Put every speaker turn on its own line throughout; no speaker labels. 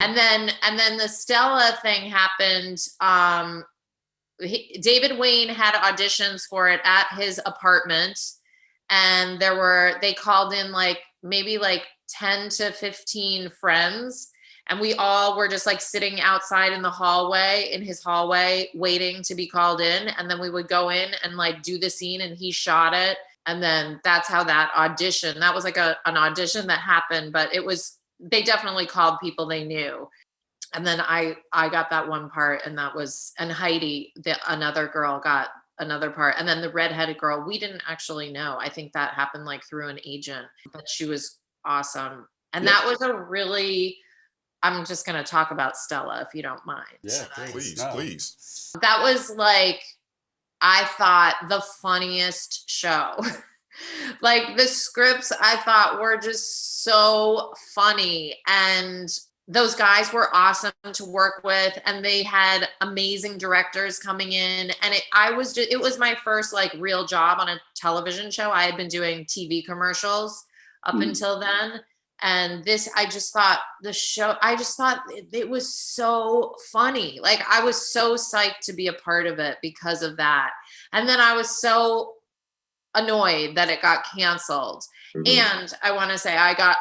And then the Stella thing happened. David Wayne had auditions for it at his apartment, and they called in like maybe like 10 to 15 friends, and we all were just like sitting outside in his hallway waiting to be called in, and then we would go in and like do the scene, and he shot it. And then that's how that was like an audition that happened, but they definitely called people they knew. And then I got that one part, and Heidi, another girl, got another part. And then the redheaded girl, we didn't actually know. I think that happened like through an agent, but she was awesome. And that was I'm just going to talk about Stella, if you don't mind.
Yeah, please.
That was like, I thought, the funniest show. Like, the scripts I thought were just so funny, and those guys were awesome to work with, and they had amazing directors coming in. And it was my first like real job on a television show. I had been doing TV commercials up until then. And I just thought it was so funny. Like, I was so psyched to be a part of it because of that. And then I was so annoyed that it got canceled. And I want to say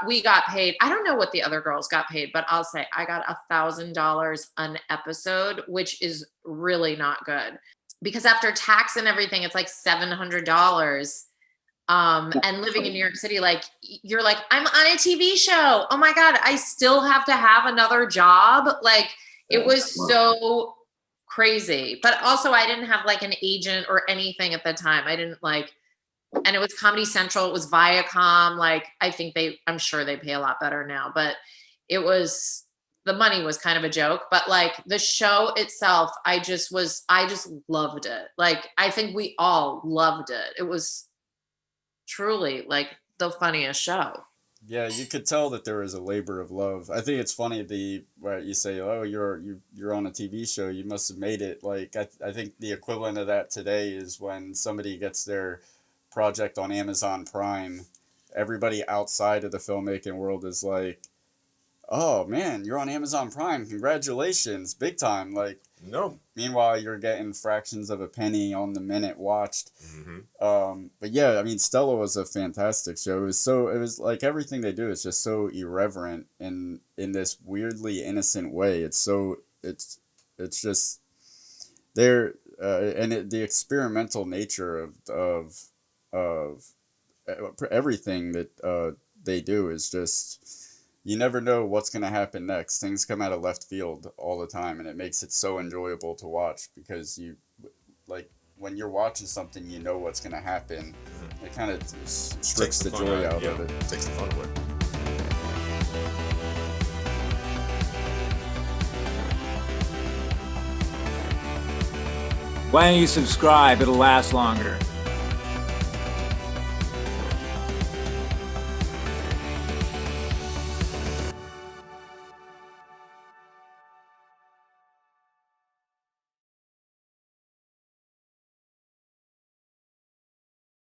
we got paid. I don't know what the other girls got paid, but I'll say I got $1,000 an episode, which is really not good, because after tax and everything, it's like $700. And living in New York City, like, you're like, I'm on a TV show. Oh my God, I still have to have another job. Like, it was so crazy. But also, I didn't have like an agent or anything at the time. I didn't like, and it was Comedy Central. It was Viacom. Like, I'm sure they pay a lot better now, but the money was kind of a joke. But like, the show itself, I just loved it. Like, I think we all loved it. It was truly like the funniest show.
Yeah, you could tell that there was a labor of love. I think it's funny where you say, "Oh, you're on a TV show. You must have made it." Like, I think the equivalent of that today is when somebody gets their project on Amazon Prime. Everybody outside of the filmmaking world is like, "Oh man, you're on Amazon Prime. Congratulations, big time!" Like,
no.
Meanwhile, you're getting fractions of a penny on the minute watched. But yeah, I mean, Stella was a fantastic show. It was like everything they do is just so irreverent in this weirdly innocent way. It's just there, and the experimental nature of everything that they do is just. You never know what's going to happen next. Things come out of left field all the time, and it makes it so enjoyable to watch, because when you're watching something, you know what's going to happen. It kind of strips the joy out of it.
Takes the fun away.
Why don't you subscribe? It'll last longer.